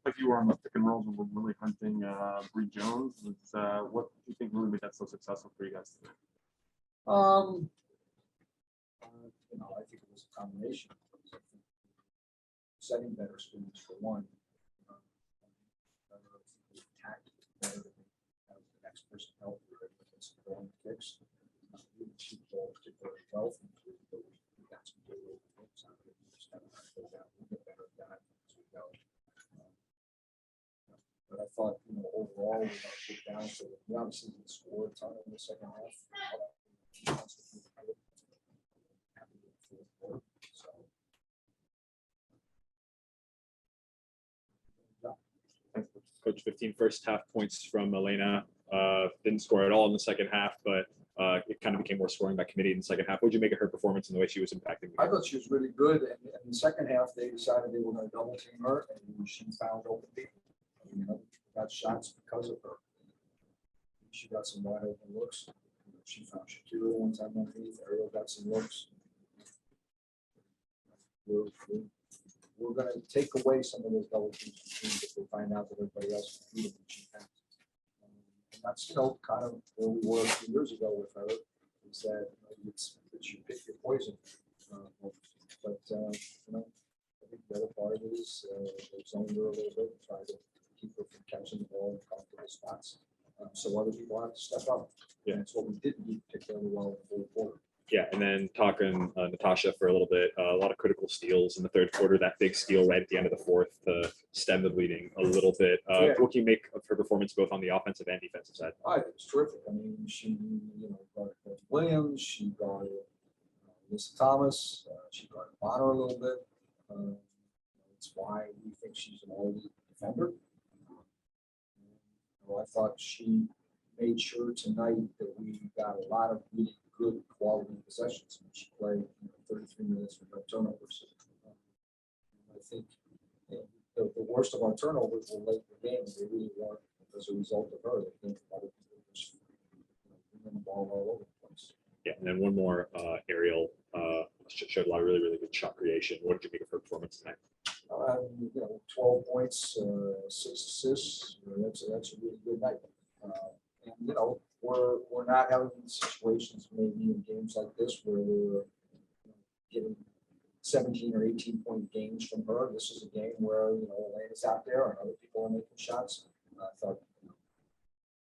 looked like you were on the pick and rolls and were really hunting Bree Jones. What do you think really made that so successful for you guys today? I think it was a combination. Setting better screens for one. Attacked better than the next person help with some going kicks. We shoot balls did very well from three, but we got some good kicks out of it. We just got to go down. We get better at that as we go. But I thought, overall, we got to get down to we obviously didn't score a ton in the second half. Happy with the fourth quarter. So. Coach, 15 first half points from Elena. Didn't score at all in the second half, but it kind of became more scoring by committee in the second half. What did you make of her performance and the way she was impacting the game? I thought she was really good. And in the second half, they decided they were going to double team her, and she found open people. Got shots because of her. She got some wide open looks. She found Shakira one time underneath. Ariel got some looks. We're going to take away some of those double teams if they find out that everybody else can beat them. And that's, kind of where we were 2 years ago with her, is that it's that you pick your poison. But I think the other part of it is they zoned her a little bit and try to keep her from catching the ball in comfortable spots. So other people have to step up. Yeah. And that's what we didn't do particularly well in the fourth quarter. Yeah, and then talking Natasha for a little bit, a lot of critical steals in the third quarter. That big steal right at the end of the fourth to stem the bleeding a little bit. What can you make of her performance both on the offensive and defensive side? I think it's terrific. I mean, she guarded Williams, she guarded Lisa Thomas, she guarded Bonner a little bit. That's why we think she's an all-elite defender. I thought she made sure tonight that we got a lot of really good quality possessions. She played 33 minutes with no turnovers. I think the worst of our turnovers were late in the game, and they really weren't as a result of her. They came from other people just bringing the ball all over the place. Yeah, and then one more Ariel showed a lot of really, really good shot creation. What did you make of her performance tonight? 12 points, 6 assists. That's a really good night. And we're not having situations maybe in games like this where we're getting 17 or 18 point games from her. This is a game where Elena's out there and other people are making shots. I thought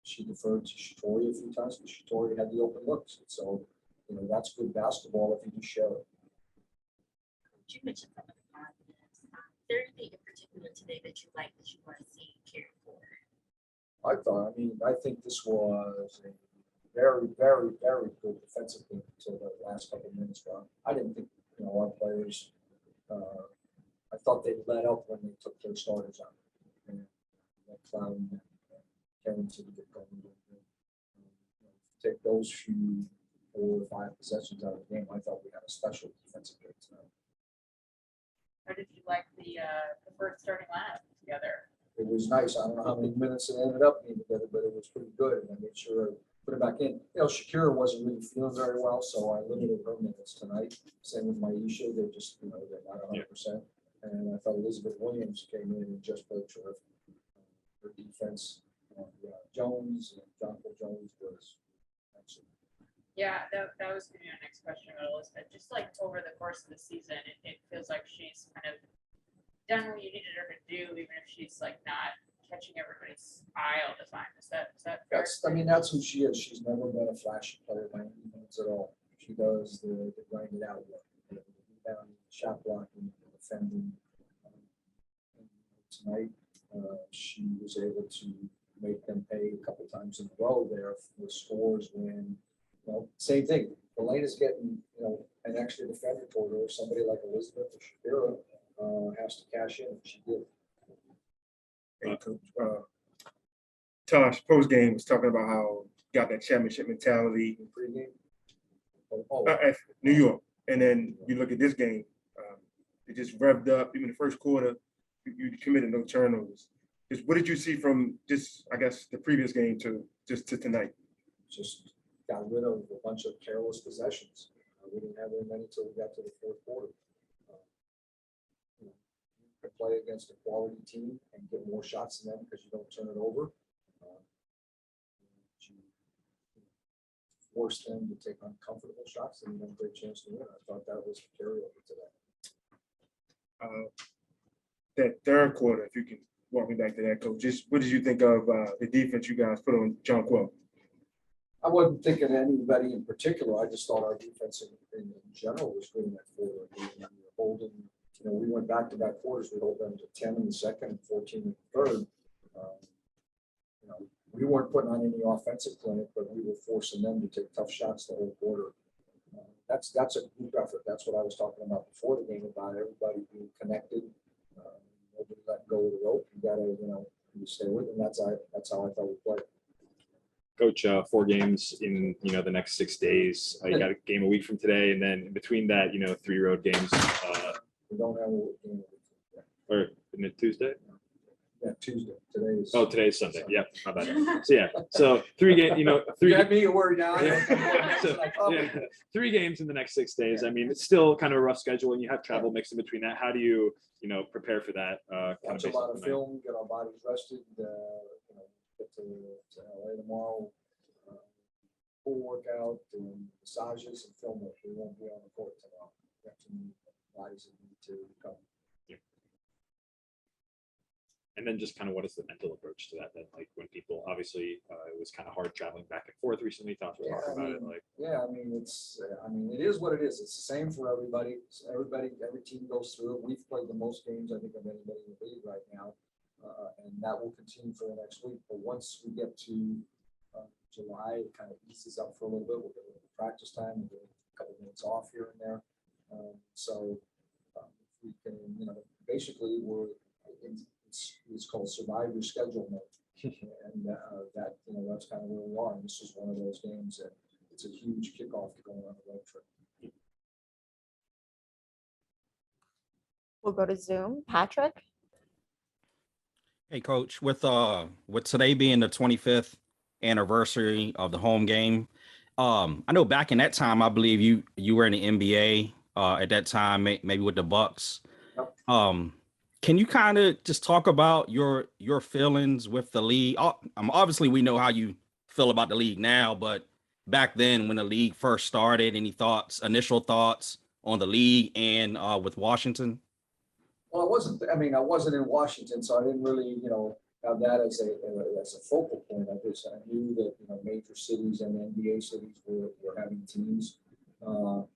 she deferred to Shatori a few times because Shatori had the open looks. So that's good basketball if you do share it. You mentioned some of the positives. Is there anything in particular today that you like that you want to see carry forward? I think this was a very, very, very good defensive game until the last couple of minutes. I didn't think, our players, I thought they let up when they took their starters out. And Clown and Carrington get going. Take those few 4 or 5 possessions out of the game. I thought we had a special defensive game tonight. How did you like the first starting lineup together? It was nice. I don't know how many minutes it ended up being together, but it was pretty good. And I made sure I put it back in. Shakira wasn't really feeling very well, so I limited her minutes tonight. Same with Maisha. They just, they're not 100%. And I thought Elizabeth Williams came in and just played terrific. Her defense, Jones and Jonathan Jones was excellent. Yeah, that was going to be my next question about Elizabeth. Just like over the course of the season, it feels like she's kind of done what you needed her to do, even if she's like not catching everybody's eye all the time. Is that fair? That's who she is. She's never been a flashy player by any means at all. She does the grind it out work, the rebounding, shot blocking, defending. Tonight, she was able to make them pay a couple times in a row there for scores when, same thing. Elena's getting, an extra defender toward her. Somebody like Elizabeth or Shapiro has to cash in. She did. Hey, Coach. Tosh, post game was talking about how you got that championship mentality in pregame. At New York, and then you look at this game. It just revved up. Even the first quarter, you committed no turnovers. Just what did you see from just, I guess, the previous game to tonight? Just got rid of a bunch of careless possessions. We didn't have very many until we got to the fourth quarter. You can play against a quality team and get more shots than them because you don't turn it over. You force them to take uncomfortable shots, and you have a great chance to win. I thought that was a carryover to that. That third quarter, if you can walk me back to that, Coach, just what did you think of the defense you guys put on John Quill? I wasn't thinking of anybody in particular. I just thought our defense in general was good in that quarter. We were holding, we went back-to-back quarters. We held them to 10 in the second and 14 in the third. We weren't putting on any offensive clinic, but we were forcing them to take tough shots the whole quarter. That's a group effort. That's what I was talking about before the game, about everybody being connected. Nobody letting go of the rope. You gotta, you stay with it, and that's how I thought we played. Coach, 4 games in the next 6 days. You got a game a week from today, and then in between that, 3 road games. We don't have a game. Or isn't it Tuesday? Yeah, Tuesday. Today is. Oh, today's Sunday. Yep, my bad. So 3 games. You got me worried now. So, 3 games in the next 6 days. I mean, it's still kind of a rough schedule, and you have travel mixed in between that. How do you prepare for that? Watch a lot of film, get our bodies rested. Get to LA tomorrow. Full workout and massages and film work. We won't be on the court tomorrow. We have some bodies that need to recover. And then just kind of what is the mental approach to that then? Like when people, obviously it was kind of hard traveling back and forth recently, thoughts were talking about it. Like, it is what it is. It's the same for everybody. Every team goes through it. We've played the most games, I think, of anybody in the league right now. And that will continue for the next week. But once we get to July, it kind of eases up for a little bit. We'll get a little practice time, we'll get a couple minutes off here and there. We can, basically it's called survive your schedule mode. And that's kind of where we are. And this is one of those games that it's a huge kickoff to going on a road trip. We'll go to Zoom. Patrick? Hey, Coach, with today being the 25th anniversary of the home game, I know back in that time, I believe you were in the NBA at that time, maybe with the Bucks. Yep. Can you kind of just talk about your feelings with the league? Obviously, we know how you feel about the league now, but back then when the league first started, any initial thoughts on the league and with Washington? Well, I wasn't in Washington, so I didn't really, have that as a focal point. I knew that, major cities and NBA cities were having teams.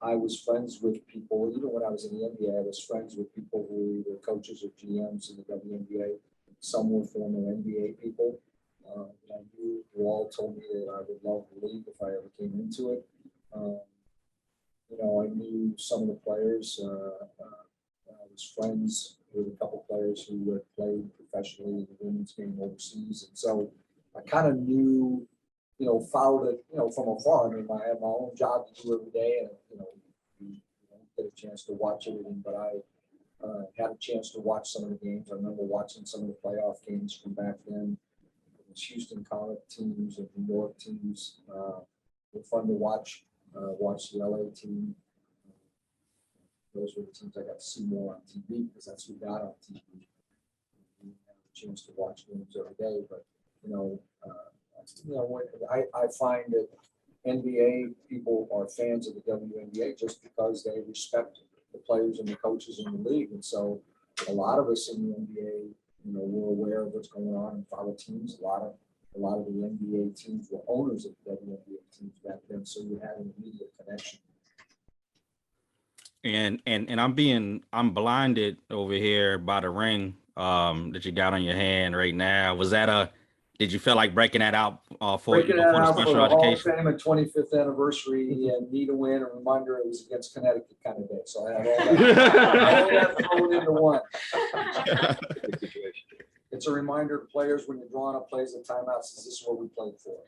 I was friends with people, even when I was in the NBA, I was friends with people who were coaches or GMs in the WNBA. Some were former NBA people. I knew who all told me that I would love the league if I ever came into it. I knew some of the players. I was friends with a couple players who had played professionally in the women's game overseas. And so I kind of knew, followed it, from afar. I mean, I have my own job to do every day, and, you don't get a chance to watch everything, but I had a chance to watch some of the games. I remember watching some of the playoff games from back then. It was Houston Comet teams and New York teams. Were fun to watch. Watch the LA team. Those were the teams I got to see more on TV because that's who got on TV. We didn't have a chance to watch games every day, but I find that NBA people are fans of the WNBA just because they respect the players and the coaches in the league, and so a lot of us in the NBA, we're aware of what's going on and follow teams. A lot of the NBA teams were owners of the WNBA teams back then, so you had an immediate connection. And I'm blinded over here by the ring that you got on your hand right now. Did you feel like breaking that out for the special Hall of education? Fame and 25th anniversary and need a win, a reminder it was against Connecticut kind of day. So I had all that thrown into one. It's a reminder to players when you're drawing up plays and timeouts, this is what we played for.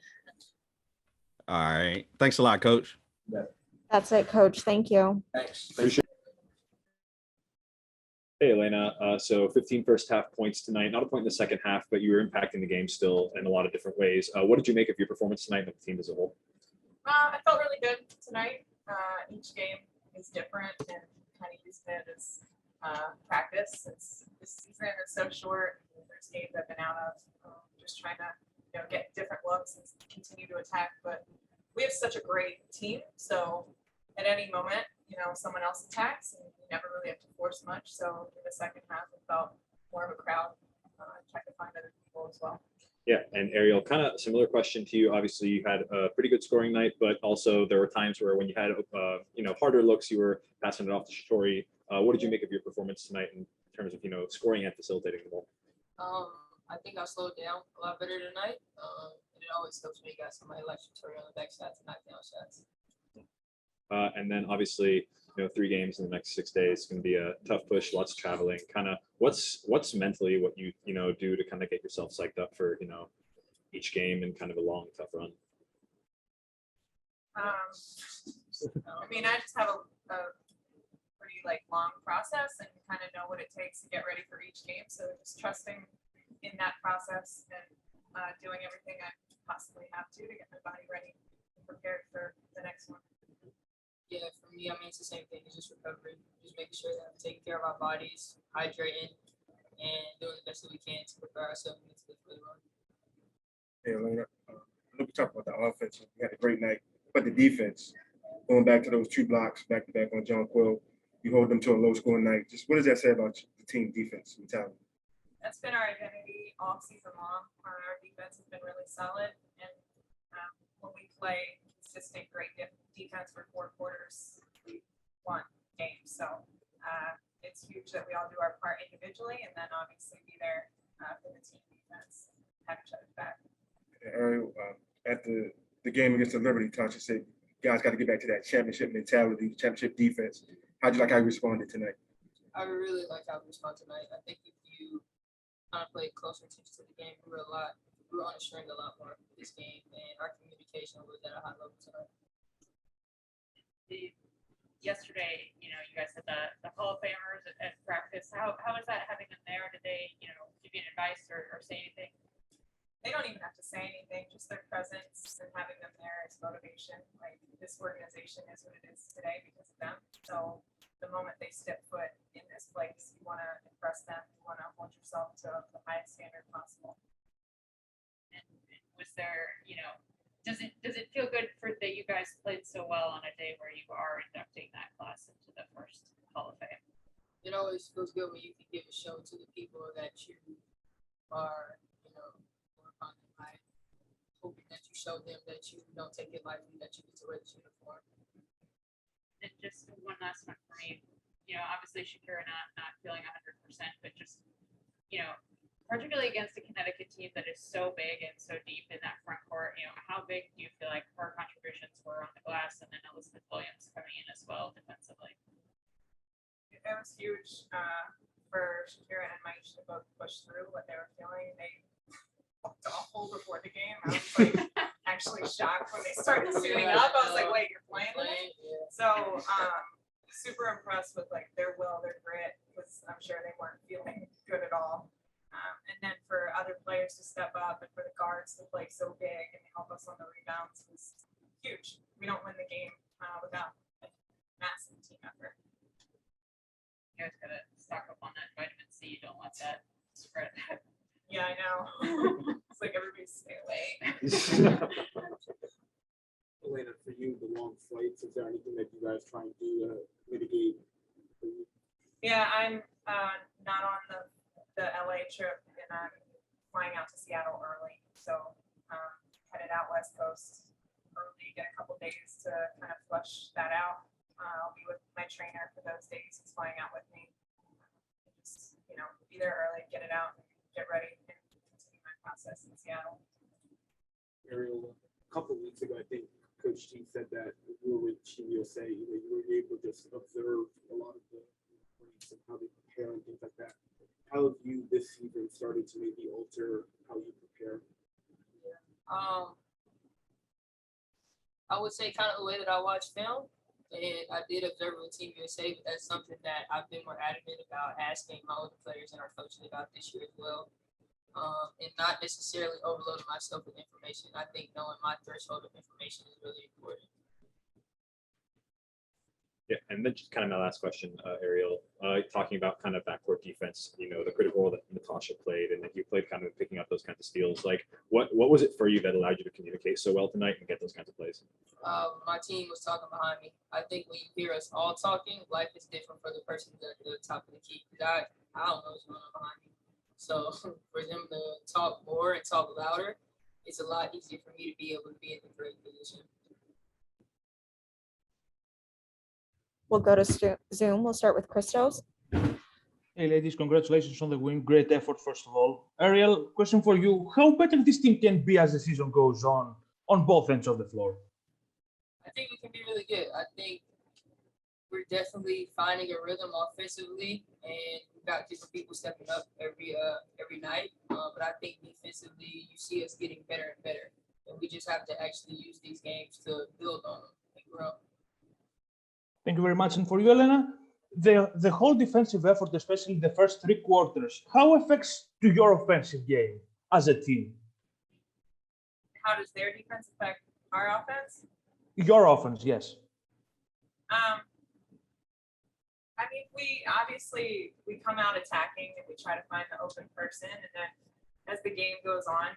All right. Thanks a lot, Coach. Yeah. That's it, Coach. Thank you. Thanks. Hey, Elena. So 15 first half points tonight. Not a point in the second half, but you were impacting the game still in a lot of different ways. What did you make of your performance tonight and the team as a whole? I felt really good tonight. Each game is different, and kind of used it as practice. This season is so short. There's games I've been out of, just trying to get different looks and continue to attack. But we have such a great team, so at any moment, someone else attacks, and you never really have to force much. So in the second half, it felt more of a crowd, trying to find other people as well. Yeah, and Ariel, kind of similar question to you. Obviously, you had a pretty good scoring night, but also there were times where when you had harder looks, you were passing it off to Shatori. What did you make of your performance tonight in terms of scoring and facilitating the ball? I think I slowed down a lot better tonight. And it always helps when you got somebody like Shatori on the backside to knock down shots. And then obviously, 3 games in the next 6 days is going to be a tough push, lots of traveling. Kind of what's mentally what you do to kind of get yourself psyched up for each game and kind of a long, tough run. I just have a pretty long process and kind of know what it takes to get ready for each game. So just trusting in that process and doing everything I possibly have to get my body ready and prepared for the next one. Yeah, for me, it's the same thing. It's just recovery. Just making sure that I'm taking care of our bodies, hydrating, and doing the best that we can to prepare ourselves mentally for the run. Yeah, Elena, look, we talked about the offense. We had a great night, but the defense, going back to those 2 blocks back to back on John Quill, you hold them to a low scoring night. Just what does that say about the team defense mentality? That's been our identity all season long. Our defense has been really solid, and when we play consistent, great defense for 4 quarters, we won games. So it's huge that we all do our part individually, and then obviously be there for the team defense, have each other's back. Ariel, at the game against the Liberty, Tasha said, guys got to get back to that championship mentality, championship defense. How'd you like how you responded tonight? I really like how we respond tonight. I think if you kind of play closer attention to the game, we were on a string a lot more this game, and our communication was at a high level tonight. Yesterday, you guys had the Hall of Famers at practice. How is that having them there? Did they, give you advice or say anything? They don't even have to say anything, just their presence and having them there is motivation. This organization is what it is today because of them. So the moment they step foot in this place, you want to impress them. You want to hold yourself to the highest standard possible. And was there, does it feel good that you guys played so well on a day where you are inducting that class into the first Hall of Fame? It always feels good when you can give a show to the people that you are, by hoping that you show them that you don't take it lightly, that you get to wear this uniform. And just one last one for me. Obviously Shakira not feeling 100%, but just, particularly against a Connecticut team that is so big and so deep in that front court, how big do you feel like her contributions were on the glass, and then Elizabeth Williams coming in as well defensively? That was huge for Shakira and Maisha to both push through what they were feeling. They looked awful before the game. I was actually shocked when they started suiting up. I was like, wait, you're playing tonight? So super impressed with their will, their grit, because I'm sure they weren't feeling good at all. And then for other players to step up and for the guards to play so big and help us on the rebounds was huge. We don't win the game without a massive team effort. You guys gotta stock up on that vitamin C. Don't let that spread. Yeah, I know. It's like everybody stay away. Elena, for you, the long flights, is there anything that you guys try and do to mitigate? Yeah, I'm not on the LA trip, and I'm flying out to Seattle early. So headed out West Coast early, get a couple days to kind of flush that out. I'll be with my trainer for those days. He's flying out with me. Just, be there early, get it out, and get ready, and continue my process in Seattle. Ariel, a couple of weeks ago, I think Coach T said that you were with Team USA, you were able to just observe a lot of the points and how they prepare and things like that. How have you this season started to maybe alter how you prepare? I would say kind of the way that I watch film, and I did observe with Team USA, but that's something that I've been more adamant about asking my older players and our coaches about this year as well. And not necessarily overloading myself with information. I think knowing my threshold of information is really important. Yeah, and then just kind of my last question, Ariel, talking about kind of backcourt defense, the critical role that Natasha played, and that you played kind of picking up those kinds of steals. Like, what was it for you that allowed you to communicate so well tonight and get those kinds of plays? My team was talking behind me. I think when you hear us all talking, life is different for the person at the top of the key. Because I don't know what's going on behind me. So for them to talk more and talk louder, it's a lot easier for me to be able to be in the great position. We'll go to Zoom. We'll start with Christos. Hey ladies, congratulations on the win. Great effort, first of all. Ariel, question for you. How better this team can be as the season goes on both ends of the floor? I think we can be really good. I think we're definitely finding a rhythm offensively, and we've got different people stepping up every night. But I think defensively, you see us getting better and better, and we just have to actually use these games to build on them and grow. Thank you very much. And for you, Elena, the whole defensive effort, especially the first 3 quarters, how affects to your offensive game as a team? How does their defense affect our offense? Your offense, yes. I mean, we come out attacking and we try to find the open person, and then as the game goes on,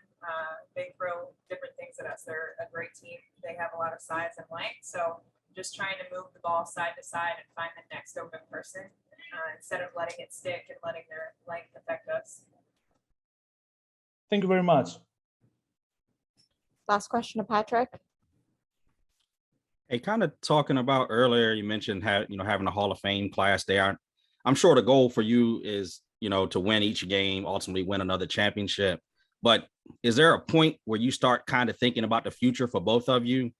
they throw different things at us. They're a great team. They have a lot of size and length, so just trying to move the ball side to side and find the next open person instead of letting it stick and letting their length affect us. Thank you very much. Last question to Patrick. Hey, kind of talking about earlier, you mentioned having a Hall of Fame class there. I'm sure the goal for you is, to win each game, ultimately win another championship. But is there a point where you start kind of thinking about the future for both of you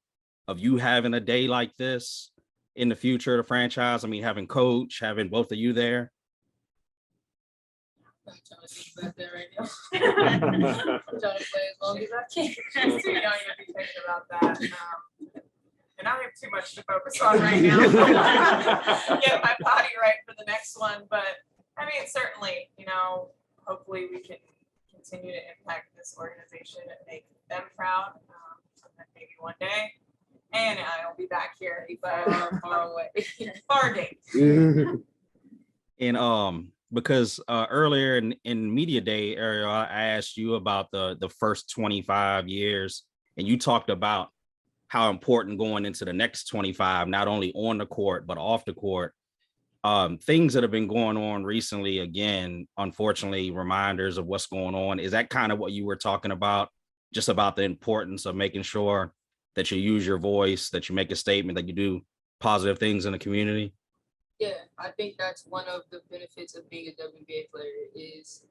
having a day like this in the future of the franchise? I mean, having coach, having both of you there. I'm trying to think about that right now. I'm trying to play as long as I can. I'm too young to be thinking about that. And I have too much to focus on right now. Get my body right for the next one. But I mean, certainly, hopefully we can continue to impact this organization and make them proud. Maybe one day. And I'll be back here, but far away. Far date. And because earlier in media day, Ariel, I asked you about the first 25 years, and you talked about how important going into the next 25, not only on the court, but off the court. Things that have been going on recently, again, unfortunately, reminders of what's going on. Is that kind of what you were talking about? Just about the importance of making sure that you use your voice, that you make a statement, that you do positive things in the community? Yeah, I think that's one of the benefits of being a WNBA player is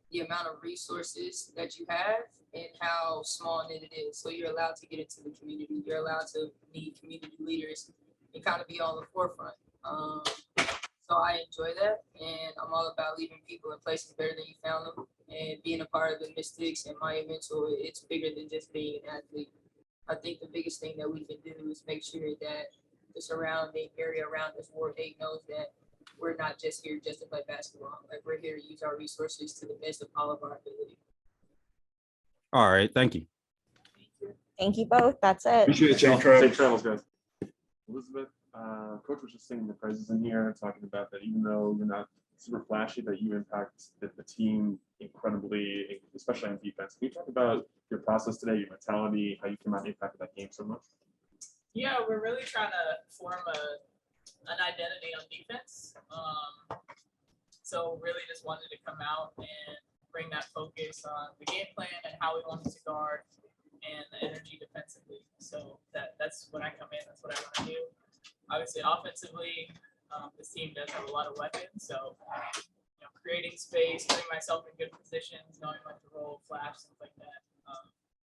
the amount of resources that you have and how small knit it is. So you're allowed to get into the community. You're allowed to meet community leaders and kind of be on the forefront. So I enjoy that, and I'm all about leaving people in places better than you found them, and being a part of the Mystics and my mentor. It's bigger than just being an athlete. I think the biggest thing that we can do is make sure that the surrounding area around us, Ward 8, knows that we're not just here just to play basketball. Like, we're here to use our resources to the best of all of our ability. All right. Thank you. Thank you both. That's it. Appreciate y'all. Safe travels, guys. Elizabeth, Coach was just singing the praises in here, talking about that even though you're not super flashy, that you impact the team incredibly, especially on defense. Can you talk about your process today, your mentality, how you came out and impacted that game so much? Yeah, we're really trying to form an identity on defense. So really just wanted to come out and bring that focus on the game plan and how we wanted to guard and the energy defensively. So that's when I come in, that's what I want to do. Obviously, offensively, this team does have a lot of weapons. So, creating space, putting myself in good positions, knowing when to roll, flash, things like that.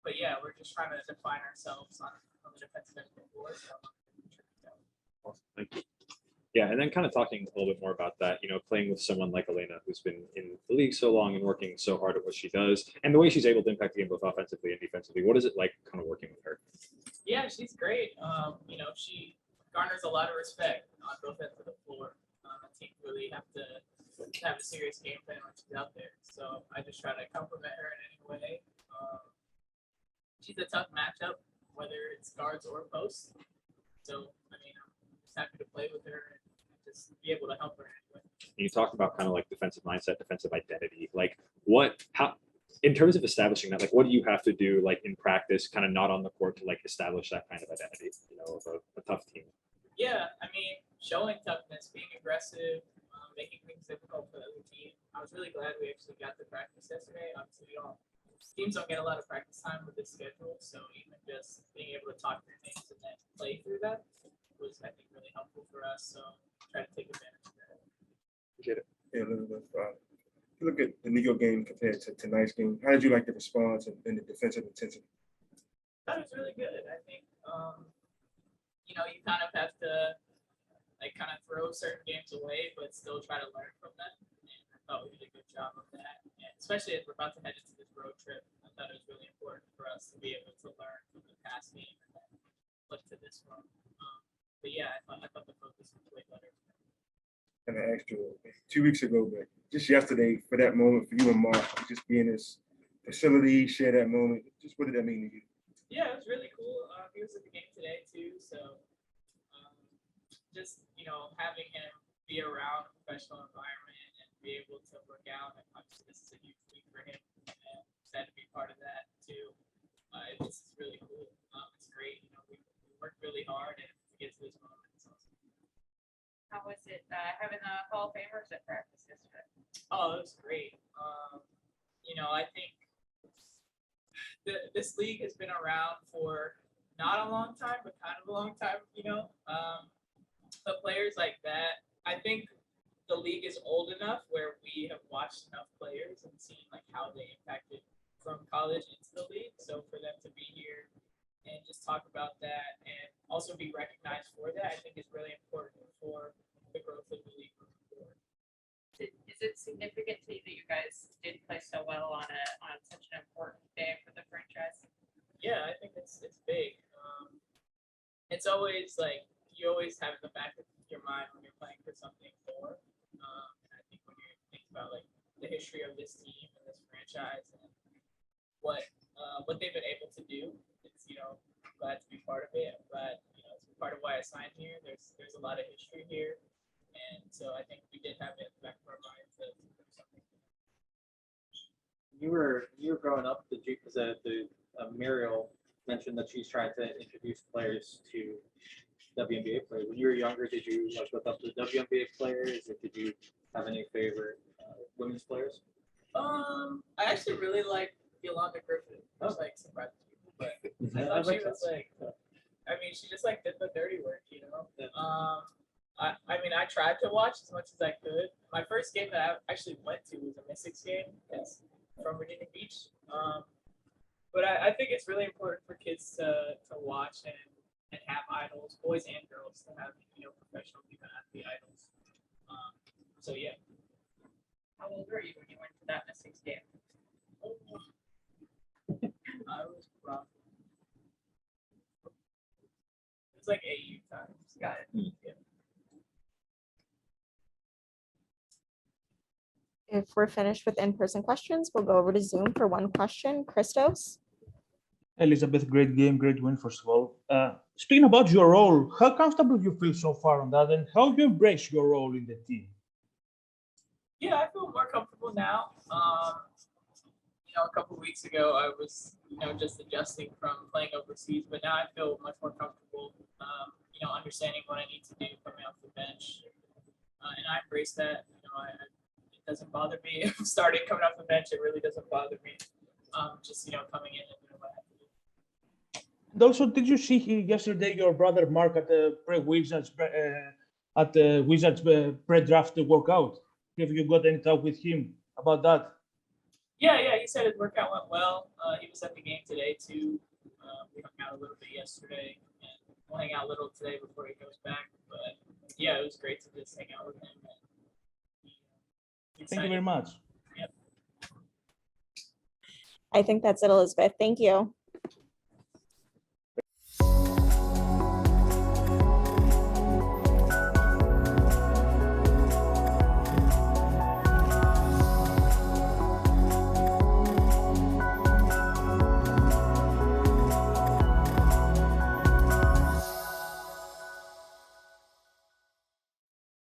But yeah, we're just trying to define ourselves on the defensive end of the floor. So, awesome. Thank you. Yeah, and then kind of talking a little bit more about that, playing with someone like Elena, who's been in the league so long and working so hard at what she does, and the way she's able to impact the game both offensively and defensively. What is it like kind of working with her? Yeah, she's great. She garners a lot of respect on both ends of the floor. I think really have to have a serious game plan when she's out there. So I just try to compliment her in any way. She's a tough matchup, whether it's guards or posts. So, I'm happy to play with her and just be able to help her anyway. You talked about kind of like defensive mindset, defensive identity. Like how, in terms of establishing that, like what do you have to do like in practice, kind of not on the court to like establish that kind of identity, you know, of a tough team? Yeah, I mean, showing toughness, being aggressive, making things difficult for the other team. I was really glad we actually got to practice yesterday. Obviously, teams don't get a lot of practice time with this schedule, so even just being able to talk through things and then play through that was, I think, really helpful for us. So try to take advantage of that. Get it. Yeah, Elizabeth, you look at the New York game compared to tonight's game. How did you like the response and the defensive intensity? That was really good. I think, you know, you kind of have to like kind of throw certain games away, but still try to learn from them. And I thought we did a good job of that. And especially as we're about to head into this road trip, I thought it was really important for us to be able to learn from the past game and then look to this one. But yeah, I thought the focus was way better. And I asked you 2 weeks ago, but just yesterday for that moment for you and Mark, just be in this facility, share that moment. Just what did that mean to you? Yeah, it was really cool. He was at the game today too, so just, you know, having him be around a professional environment and be able to work out, and obviously this is a huge week for him, and sad to be part of that too. This is really cool. It's great. You know, we worked really hard, and to get to this moment, it's awesome. How was it having the Hall of Famers at practice yesterday? Oh, it was great. You know, I think this league has been around for not a long time, but kind of a long time, you know. The players like that, I think the league is old enough where we have watched enough players and seen like how they impacted from college into the league. So for them to be here and just talk about that and also be recognized for that, I think is really important for the growth of the league moving forward. Is it significant to you that you guys did play so well on such an important day for the franchise? Yeah, I think it's big. It's always like you always have in the back of your mind when you're playing for something more. And I think when you think about like the history of this team and this franchise and what they've been able to do, it's, you know, I'm glad to be part of it. I'm glad, you know, it's part of why I signed here. There's a lot of history here, and so I think we did have it in the back of our mind to do something. You were growing up. Muriel mentioned that she's trying to introduce players to WNBA players. When you were younger, did you like look up to WNBA players, or did you have any favorite women's players? I actually really like Yolanda Griffin. I was like surprised people, but I thought she was like, I mean, she just like did the dirty work, you know. I mean, I tried to watch as much as I could. My first game that I actually went to was a Mystics game. It's from Virginia Beach. But I think it's really important for kids to watch and have idols, boys and girls, to have, you know, professional female athlete idols. So yeah. How old were you when you went to that Mystics game? I was probably, it's like AU times. Got it. Yeah. If we're finished with in-person questions, we'll go over to Zoom for one question. Christos? Elizabeth, great game, great win, first of all. Speaking about your role, how comfortable you feel so far on that, and how you embrace your role in the team? Yeah, I feel more comfortable now. You know, a couple of weeks ago, I was, you know, just adjusting from playing overseas, but now I feel much more comfortable, you know, understanding what I need to do coming off the bench. And I embrace that. You know, it doesn't bother me if I'm starting coming off the bench. It really doesn't bother me. Just, you know, coming in and doing what I have to do. And also, did you see yesterday your brother Mark at the Wizards pre-draft workout? Have you got any talk with him about that? Yeah, he said his workout went well. He was at the game today too. We hung out a little bit yesterday, and we'll hang out a little today before he goes back. But yeah, it was great to just hang out with him. Thank you very much. Yep. I think that's it, Elizabeth. Thank you.